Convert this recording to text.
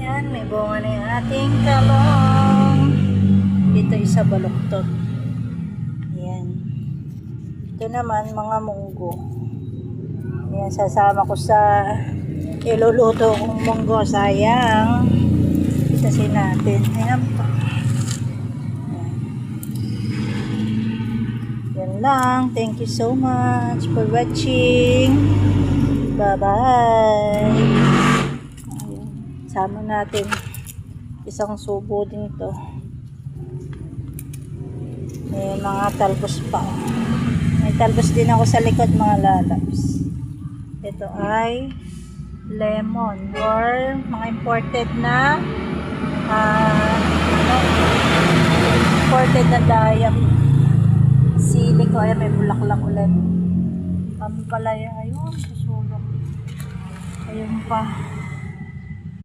Yan, may bunga na yung ating talong. Dito isa baluktot. Yan. Ito naman mga munggo. Yan, sasama ko sa iluluto kong munggo. Sayang. Itasin natin. Ayan pa. Yan lang. Thank you so much for watching. Bye-bye. Sama natin isang subo din ito. May mga talbos pa. May talbos din ako sa likod mga lalabs. Ito ay lemon or mga imported na imported na dayap. Sili ko ay may bulaklak ulit. Pampalaya ayun, susulok. Ayun pa.